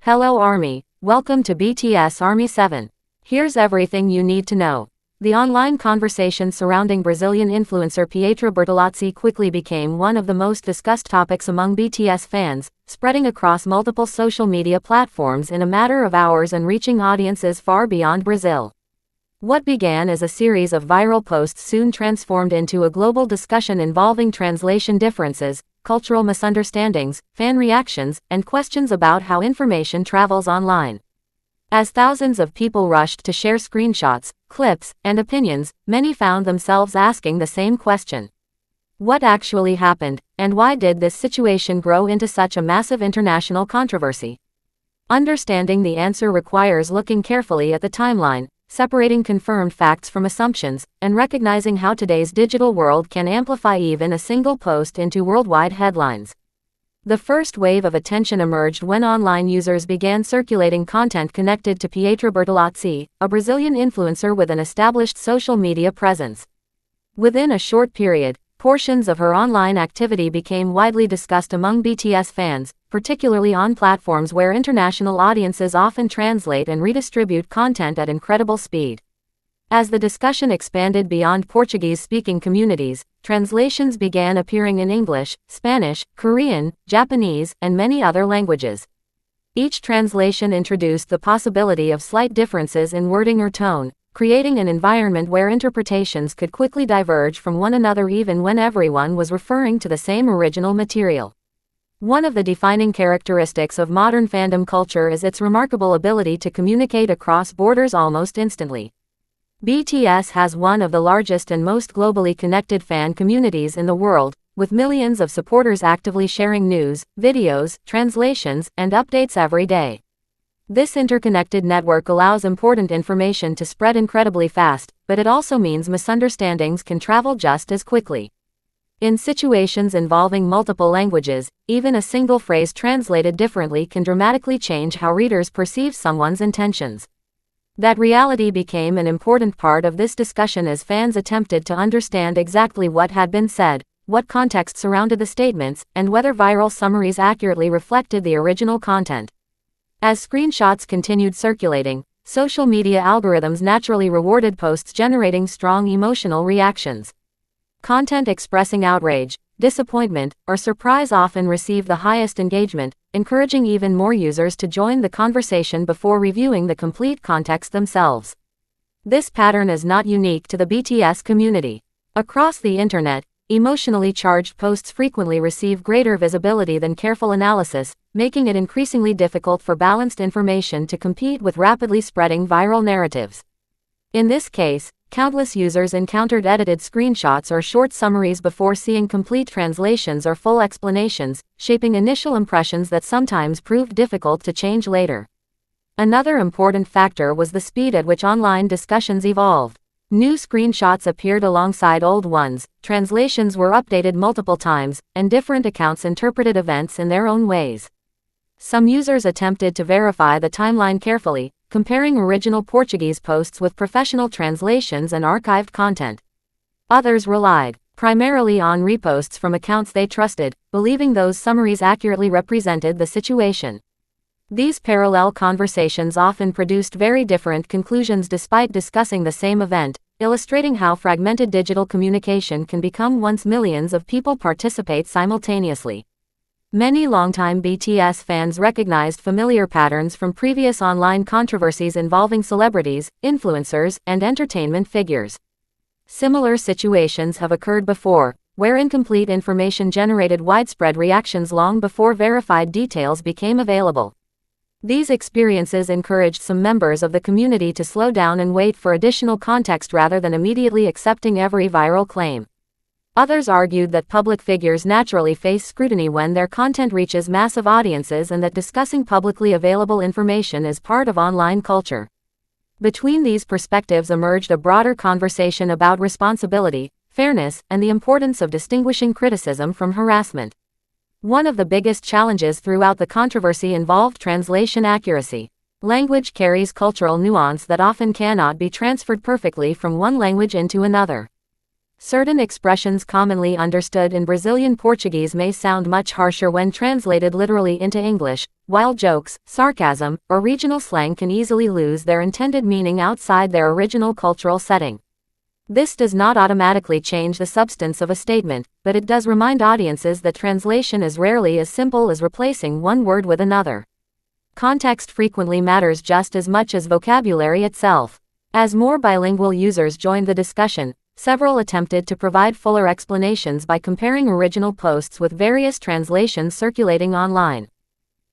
Hello Army, welcome to BTS Army 7. Here's everything you need to know. The online conversation surrounding Brazilian influencer Pietra Bertolazzi quickly became one of the most discussed topics among BTS fans, spreading across multiple social media platforms in a matter of hours and reaching audiences far beyond Brazil. What began as a series of viral posts soon transformed into a global discussion involving translation differences, cultural misunderstandings, fan reactions, and questions about how information travels online. As thousands of people rushed to share screenshots, clips, and opinions, many found themselves asking the same question. What actually happened, and why did this situation grow into such a massive international controversy? Understanding the answer requires looking carefully at the timeline, separating confirmed facts from assumptions, and recognizing how today's digital world can amplify even a single post into worldwide headlines. The first wave of attention emerged when online users began circulating content connected to Pietra Bertolazzi, a Brazilian influencer with an established social media presence. Within a short period, portions of her online activity became widely discussed among BTS fans, particularly on platforms where international audiences often translate and redistribute content at incredible speed. As the discussion expanded beyond Portuguese-speaking communities, translations began appearing in English, Spanish, Korean, Japanese, and many other languages. Each translation introduced the possibility of slight differences in wording or tone, creating an environment where interpretations could quickly diverge from one another even when everyone was referring to the same original material. One of the defining characteristics of modern fandom culture is its remarkable ability to communicate across borders almost instantly. BTS has one of the largest and most globally connected fan communities in the world, with millions of supporters actively sharing news, videos, translations, and updates every day. This interconnected network allows important information to spread incredibly fast, but it also means misunderstandings can travel just as quickly. In situations involving multiple languages, even a single phrase translated differently can dramatically change how readers perceive someone's intentions. That reality became an important part of this discussion as fans attempted to understand exactly what had been said, what context surrounded the statements, and whether viral summaries accurately reflected the original content. As screenshots continued circulating, social media algorithms naturally rewarded posts generating strong emotional reactions. Content expressing outrage, disappointment, or surprise often received the highest engagement, encouraging even more users to join the conversation before reviewing the complete context themselves. This pattern is not unique to the BTS community. Across the internet, emotionally charged posts frequently receive greater visibility than careful analysis, making it increasingly difficult for balanced information to compete with rapidly spreading viral narratives. In this case, countless users encountered edited screenshots or short summaries before seeing complete translations or full explanations, shaping initial impressions that sometimes proved difficult to change later. Another important factor was the speed at which online discussions evolved. New screenshots appeared alongside old ones, translations were updated multiple times, and different accounts interpreted events in their own ways. Some users attempted to verify the timeline carefully, comparing original Portuguese posts with professional translations and archived content. Others relied primarily on reposts from accounts they trusted, believing those summaries accurately represented the situation. These parallel conversations often produced very different conclusions despite discussing the same event, illustrating how fragmented digital communication can become once millions of people participate simultaneously. Many longtime BTS fans recognized familiar patterns from previous online controversies involving celebrities, influencers, and entertainment figures. Similar situations have occurred before, where incomplete information generated widespread reactions long before verified details became available. These experiences encouraged some members of the community to slow down and wait for additional context rather than immediately accepting every viral claim. Others argued that public figures naturally face scrutiny when their content reaches massive audiences and that discussing publicly available information is part of online culture. Between these perspectives emerged a broader conversation about responsibility, fairness, and the importance of distinguishing criticism from harassment. One of the biggest challenges throughout the controversy involved translation accuracy. Language carries cultural nuance that often cannot be transferred perfectly from one language into another. Certain expressions commonly understood in Brazilian Portuguese may sound much harsher when translated literally into English, while jokes, sarcasm, or regional slang can easily lose their intended meaning outside their original cultural setting. This does not automatically change the substance of a statement, but it does remind audiences that translation is rarely as simple as replacing one word with another. Context frequently matters just as much as vocabulary itself. As more bilingual users joined the discussion, several attempted to provide fuller explanations by comparing original posts with various translations circulating online.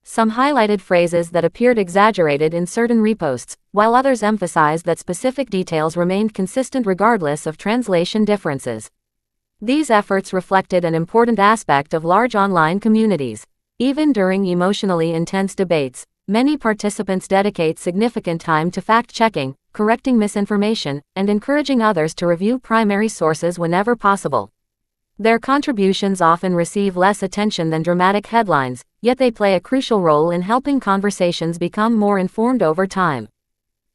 Some highlighted phrases that appeared exaggerated in certain reposts, while others emphasized that specific details remained consistent regardless of translation differences. These efforts reflected an important aspect of large online communities. Even during emotionally intense debates, many participants dedicate significant time to fact-checking, correcting misinformation, and encouraging others to review primary sources whenever possible. Their contributions often receive less attention than dramatic headlines, yet they play a crucial role in helping conversations become more informed over time.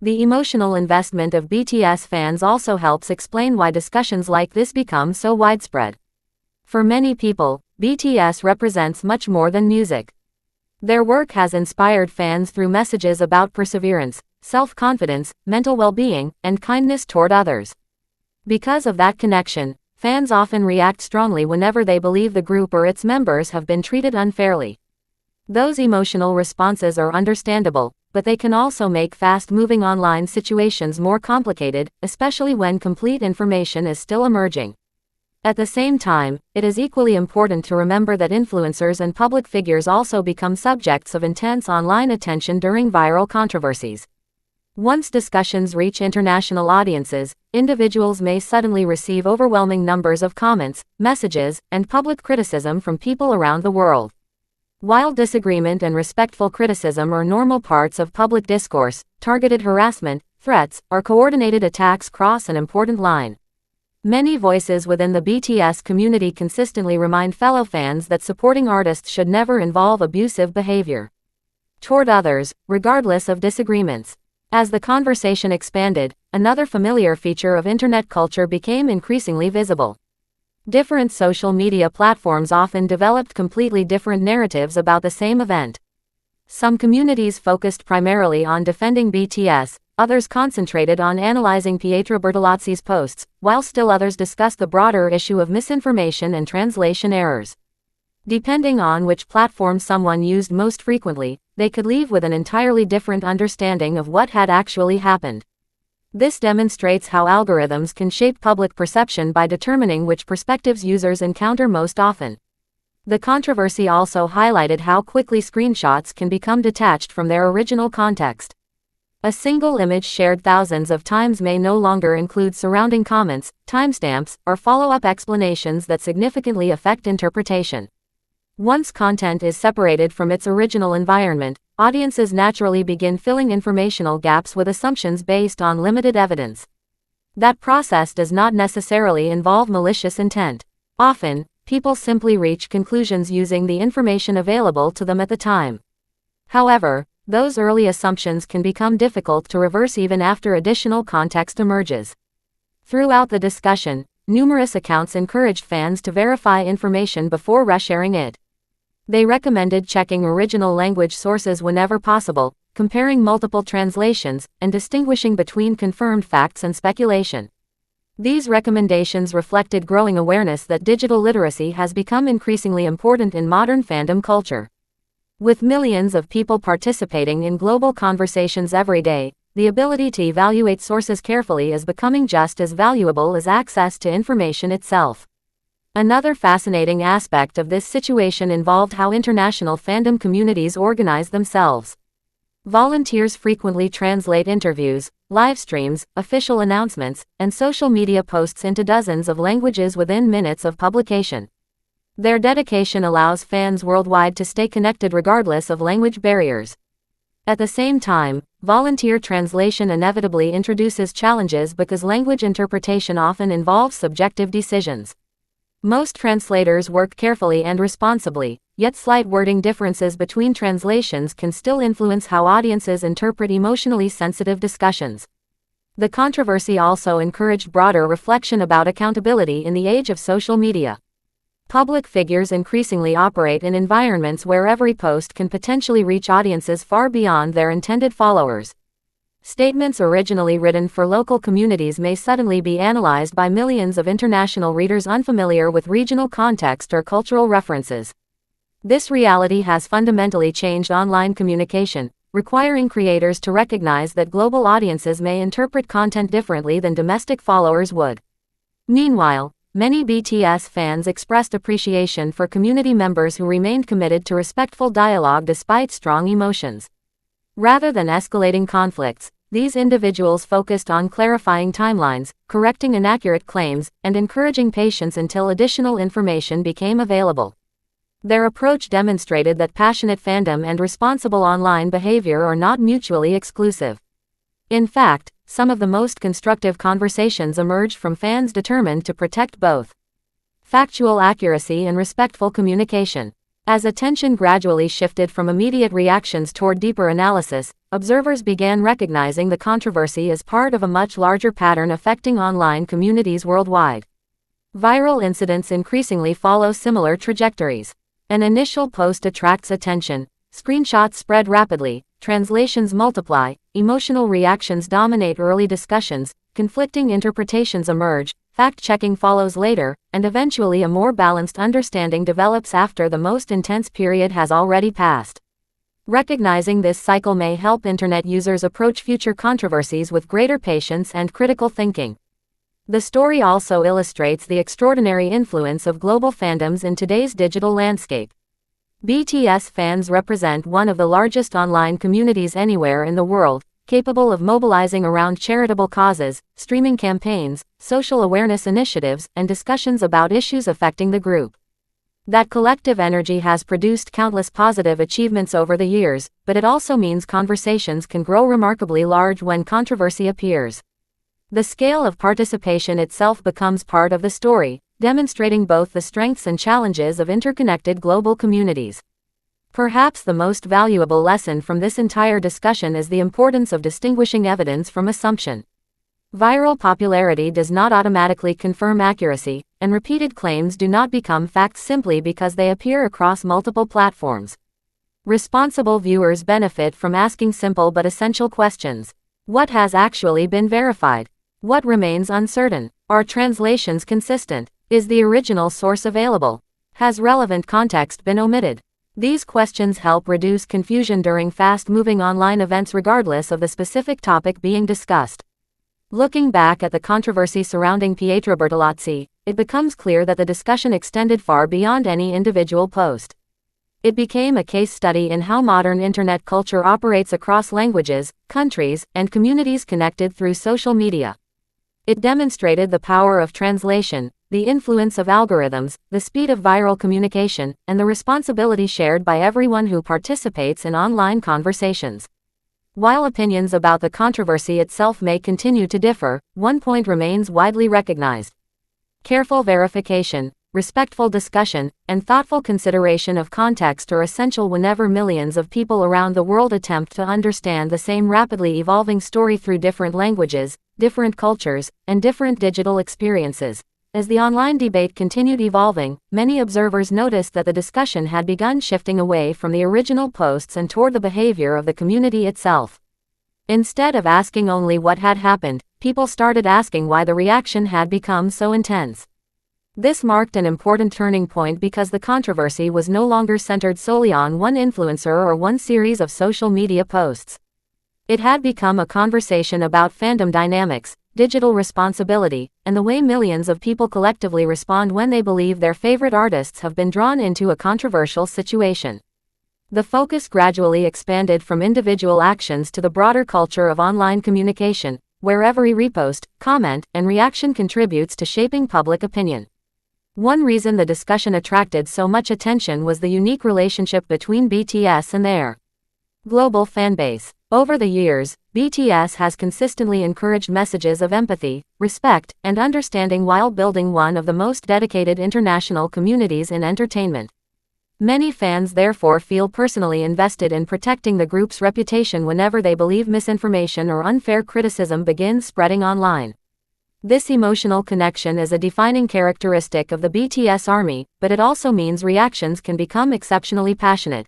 The emotional investment of BTS fans also helps explain why discussions like this become so widespread. For many people, BTS represents much more than music. Their work has inspired fans through messages about perseverance, self-confidence, mental well-being, and kindness toward others. Because of that connection, fans often react strongly whenever they believe the group or its members have been treated unfairly. Those emotional responses are understandable, but they can also make fast-moving online situations more complicated, especially when complete information is still emerging. At the same time, it is equally important to remember that influencers and public figures also become subjects of intense online attention during viral controversies. Once discussions reach international audiences, individuals may suddenly receive overwhelming numbers of comments, messages, and public criticism from people around the world. While disagreement and respectful criticism are normal parts of public discourse, targeted harassment, threats, or coordinated attacks cross an important line. Many voices within the BTS community consistently remind fellow fans that supporting artists should never involve abusive behavior toward others, regardless of disagreements. As the conversation expanded, another familiar feature of internet culture became increasingly visible. Different social media platforms often developed completely different narratives about the same event. Some communities focused primarily on defending BTS, others concentrated on analyzing Pietra Bertolazzi's posts, while still others discussed the broader issue of misinformation and translation errors. Depending on which platform someone used most frequently, they could leave with an entirely different understanding of what had actually happened. This demonstrates how algorithms can shape public perception by determining which perspectives users encounter most often. The controversy also highlighted how quickly screenshots can become detached from their original context. A single image shared thousands of times may no longer include surrounding comments, timestamps, or follow-up explanations that significantly affect interpretation. Once content is separated from its original environment, audiences naturally begin filling informational gaps with assumptions based on limited evidence. That process does not necessarily involve malicious intent. Often, people simply reach conclusions using the information available to them at the time. However, those early assumptions can become difficult to reverse even after additional context emerges. Throughout the discussion, numerous accounts encouraged fans to verify information before resharing it. They recommended checking original language sources whenever possible, comparing multiple translations, and distinguishing between confirmed facts and speculation. These recommendations reflected growing awareness that digital literacy has become increasingly important in modern fandom culture. With millions of people participating in global conversations every day, the ability to evaluate sources carefully is becoming just as valuable as access to information itself. Another fascinating aspect of this situation involved how international fandom communities organize themselves. Volunteers frequently translate interviews, live streams, official announcements, and social media posts into dozens of languages within minutes of publication. Their dedication allows fans worldwide to stay connected regardless of language barriers. At the same time, volunteer translation inevitably introduces challenges because language interpretation often involves subjective decisions. Most translators work carefully and responsibly, yet slight wording differences between translations can still influence how audiences interpret emotionally sensitive discussions. The controversy also encouraged broader reflection about accountability in the age of social media. Public figures increasingly operate in environments where every post can potentially reach audiences far beyond their intended followers. Statements originally written for local communities may suddenly be analyzed by millions of international readers unfamiliar with regional context or cultural references. This reality has fundamentally changed online communication, requiring creators to recognize that global audiences may interpret content differently than domestic followers would. Meanwhile, many BTS fans expressed appreciation for community members who remained committed to respectful dialogue despite strong emotions. Rather than escalating conflicts, these individuals focused on clarifying timelines, correcting inaccurate claims, and encouraging patience until additional information became available. Their approach demonstrated that passionate fandom and responsible online behavior are not mutually exclusive. In fact, some of the most constructive conversations emerged from fans determined to protect both factual accuracy and respectful communication. As attention gradually shifted from immediate reactions toward deeper analysis, observers began recognizing the controversy as part of a much larger pattern affecting online communities worldwide. Viral incidents increasingly follow similar trajectories. An initial post attracts attention, screenshots spread rapidly, translations multiply, emotional reactions dominate early discussions, conflicting interpretations emerge, fact-checking follows later, and eventually a more balanced understanding develops after the most intense period has already passed. Recognizing this cycle may help internet users approach future controversies with greater patience and critical thinking. The story also illustrates the extraordinary influence of global fandoms in today's digital landscape. BTS fans represent one of the largest online communities anywhere in the world, capable of mobilizing around charitable causes, streaming campaigns, social awareness initiatives, and discussions about issues affecting the group. That collective energy has produced countless positive achievements over the years, but it also means conversations can grow remarkably large when controversy appears. The scale of participation itself becomes part of the story, demonstrating both the strengths and challenges of interconnected global communities. Perhaps the most valuable lesson from this entire discussion is the importance of distinguishing evidence from assumption. Viral popularity does not automatically confirm accuracy, and repeated claims do not become facts simply because they appear across multiple platforms. Responsible viewers benefit from asking simple but essential questions. What has actually been verified? What remains uncertain? Are translations consistent? Is the original source available? Has relevant context been omitted? These questions help reduce confusion during fast-moving online events regardless of the specific topic being discussed. Looking back at the controversy surrounding Pietra Bertolazzi, it becomes clear that the discussion extended far beyond any individual post. It became a case study in how modern internet culture operates across languages, countries, and communities connected through social media. It demonstrated the power of translation, the influence of algorithms, the speed of viral communication, and the responsibility shared by everyone who participates in online conversations. While opinions about the controversy itself may continue to differ, one point remains widely recognized. Careful verification, respectful discussion, and thoughtful consideration of context are essential whenever millions of people around the world attempt to understand the same rapidly evolving story through different languages, different cultures, and different digital experiences. As the online debate continued evolving, many observers noticed that the discussion had begun shifting away from the original posts and toward the behavior of the community itself. Instead of asking only what had happened, people started asking why the reaction had become so intense. This marked an important turning point because the controversy was no longer centered solely on one influencer or one series of social media posts. It had become a conversation about fandom dynamics, digital responsibility, and the way millions of people collectively respond when they believe their favorite artists have been drawn into a controversial situation. The focus gradually expanded from individual actions to the broader culture of online communication, where every repost, comment, and reaction contributes to shaping public opinion. One reason the discussion attracted so much attention was the unique relationship between BTS and their global fanbase. Over the years, BTS has consistently encouraged messages of empathy, respect, and understanding while building one of the most dedicated international communities in entertainment. Many fans therefore feel personally invested in protecting the group's reputation whenever they believe misinformation or unfair criticism begins spreading online. This emotional connection is a defining characteristic of the BTS ARMY, but it also means reactions can become exceptionally passionate.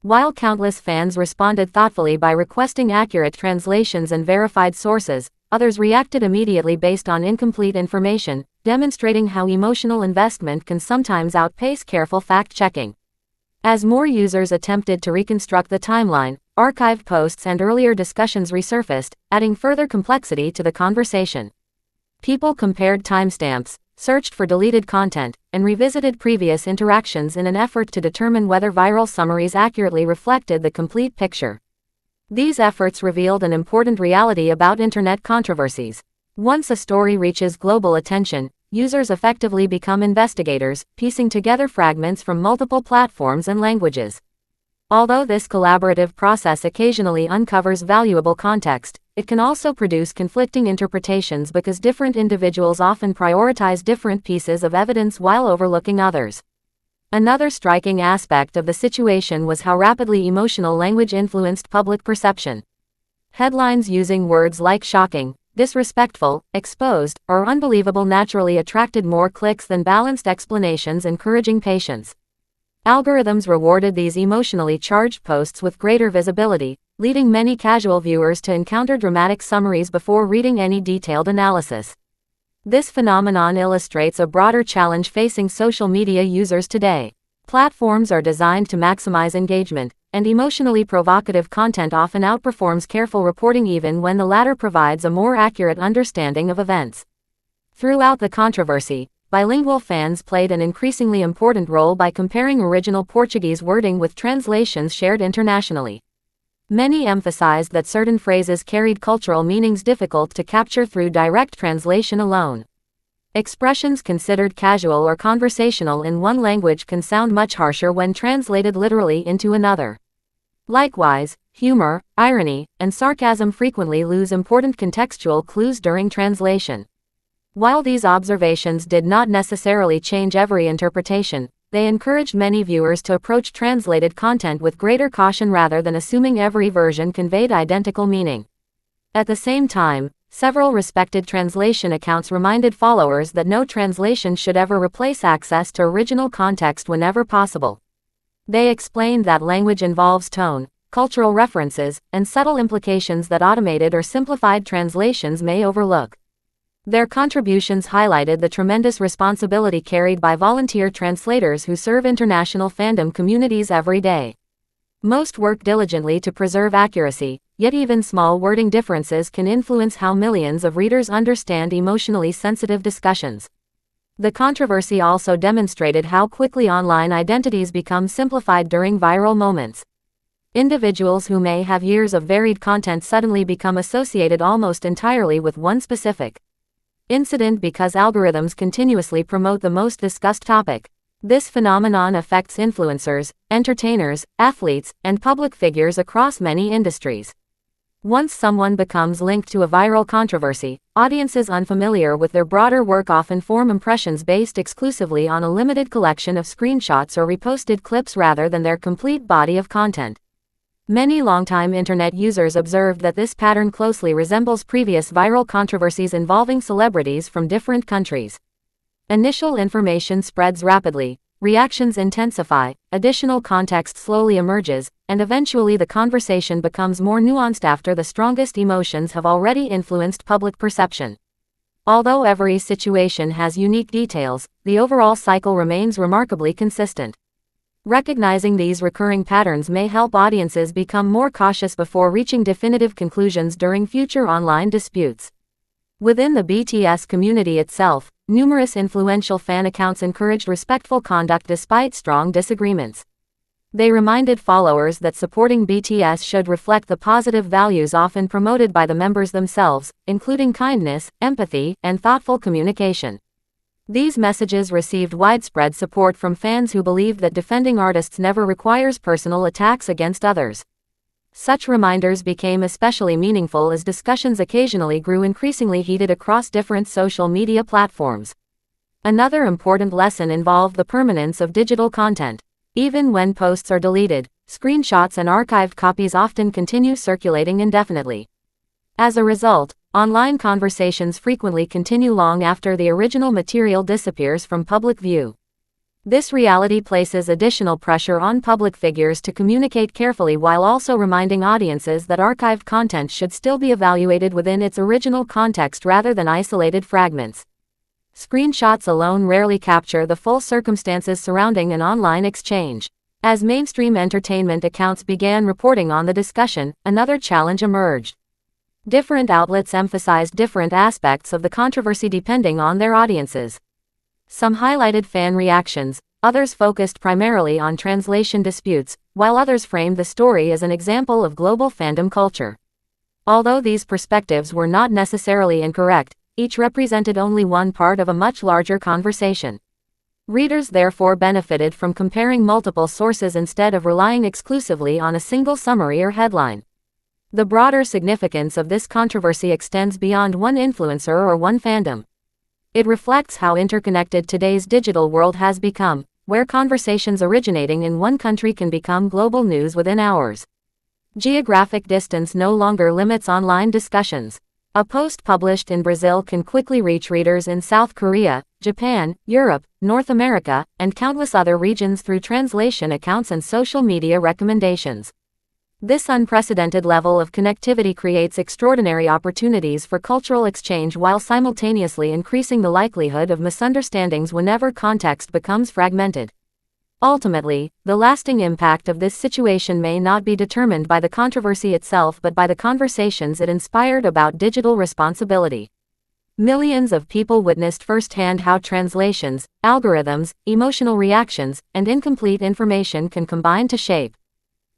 While countless fans responded thoughtfully by requesting accurate translations and verified sources, others reacted immediately based on incomplete information, demonstrating how emotional investment can sometimes outpace careful fact-checking. As more users attempted to reconstruct the timeline, archived posts and earlier discussions resurfaced, adding further complexity to the conversation. People compared timestamps, searched for deleted content, and revisited previous interactions in an effort to determine whether viral summaries accurately reflected the complete picture. These efforts revealed an important reality about internet controversies. Once a story reaches global attention, users effectively become investigators, piecing together fragments from multiple platforms and languages. Although this collaborative process occasionally uncovers valuable context, it can also produce conflicting interpretations because different individuals often prioritize different pieces of evidence while overlooking others. Another striking aspect of the situation was how rapidly emotional language influenced public perception. Headlines using words like shocking, disrespectful, exposed, or unbelievable naturally attracted more clicks than balanced explanations encouraging patience. Algorithms rewarded these emotionally charged posts with greater visibility, leading many casual viewers to encounter dramatic summaries before reading any detailed analysis. This phenomenon illustrates a broader challenge facing social media users today. Platforms are designed to maximize engagement, and emotionally provocative content often outperforms careful reporting even when the latter provides a more accurate understanding of events. Throughout the controversy, bilingual fans played an increasingly important role by comparing original Portuguese wording with translations shared internationally. Many emphasized that certain phrases carried cultural meanings difficult to capture through direct translation alone. Expressions considered casual or conversational in one language can sound much harsher when translated literally into another. Likewise, humor, irony, and sarcasm frequently lose important contextual clues during translation. While these observations did not necessarily change every interpretation, they encouraged many viewers to approach translated content with greater caution rather than assuming every version conveyed identical meaning. At the same time, several respected translation accounts reminded followers that no translation should ever replace access to original context whenever possible. They explained that language involves tone, cultural references, and subtle implications that automated or simplified translations may overlook. Their contributions highlighted the tremendous responsibility carried by volunteer translators who serve international fandom communities every day. Most work diligently to preserve accuracy, yet even small wording differences can influence how millions of readers understand emotionally sensitive discussions. The controversy also demonstrated how quickly online identities become simplified during viral moments. Individuals who may have years of varied content suddenly become associated almost entirely with one specific incident because algorithms continuously promote the most discussed topic. This phenomenon affects influencers, entertainers, athletes, and public figures across many industries. Once someone becomes linked to a viral controversy, audiences unfamiliar with their broader work often form impressions based exclusively on a limited collection of screenshots or reposted clips rather than their complete body of content. Many longtime internet users observed that this pattern closely resembles previous viral controversies involving celebrities from different countries. Initial information spreads rapidly, reactions intensify, additional context slowly emerges, and eventually the conversation becomes more nuanced after the strongest emotions have already influenced public perception. Although every situation has unique details, the overall cycle remains remarkably consistent. Recognizing these recurring patterns may help audiences become more cautious before reaching definitive conclusions during future online disputes. Within the BTS community itself, numerous influential fan accounts encouraged respectful conduct despite strong disagreements. They reminded followers that supporting BTS should reflect the positive values often promoted by the members themselves, including kindness, empathy, and thoughtful communication. These messages received widespread support from fans who believed that defending artists never requires personal attacks against others. Such reminders became especially meaningful as discussions occasionally grew increasingly heated across different social media platforms. Another important lesson involved the permanence of digital content. Even when posts are deleted, screenshots and archived copies often continue circulating indefinitely. As a result, online conversations frequently continue long after the original material disappears from public view. This reality places additional pressure on public figures to communicate carefully while also reminding audiences that archived content should still be evaluated within its original context rather than isolated fragments. Screenshots alone rarely capture the full circumstances surrounding an online exchange. As mainstream entertainment accounts began reporting on the discussion, another challenge emerged. Different outlets emphasized different aspects of the controversy depending on their audiences. Some highlighted fan reactions, others focused primarily on translation disputes, while others framed the story as an example of global fandom culture. Although these perspectives were not necessarily incorrect, each represented only one part of a much larger conversation. Readers therefore benefited from comparing multiple sources instead of relying exclusively on a single summary or headline. The broader significance of this controversy extends beyond one influencer or one fandom. It reflects how interconnected today's digital world has become, where conversations originating in one country can become global news within hours. Geographic distance no longer limits online discussions. A post published in Brazil can quickly reach readers in South Korea, Japan, Europe, North America, and countless other regions through translation accounts and social media recommendations. This unprecedented level of connectivity creates extraordinary opportunities for cultural exchange while simultaneously increasing the likelihood of misunderstandings whenever context becomes fragmented. Ultimately, the lasting impact of this situation may not be determined by the controversy itself but by the conversations it inspired about digital responsibility. Millions of people witnessed firsthand how translations, algorithms, emotional reactions, and incomplete information can combine to shape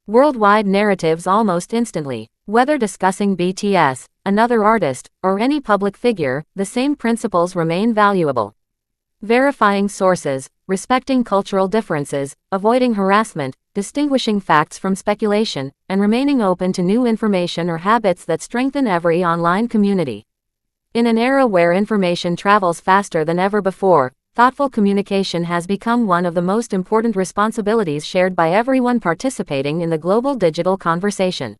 worldwide narratives almost instantly. Whether discussing BTS, another artist, or any public figure, the same principles remain valuable. Verifying sources, respecting cultural differences, avoiding harassment, distinguishing facts from speculation, and remaining open to new information are habits that strengthen every online community. In an era where information travels faster than ever before, thoughtful communication has become one of the most important responsibilities shared by everyone participating in the global digital conversation.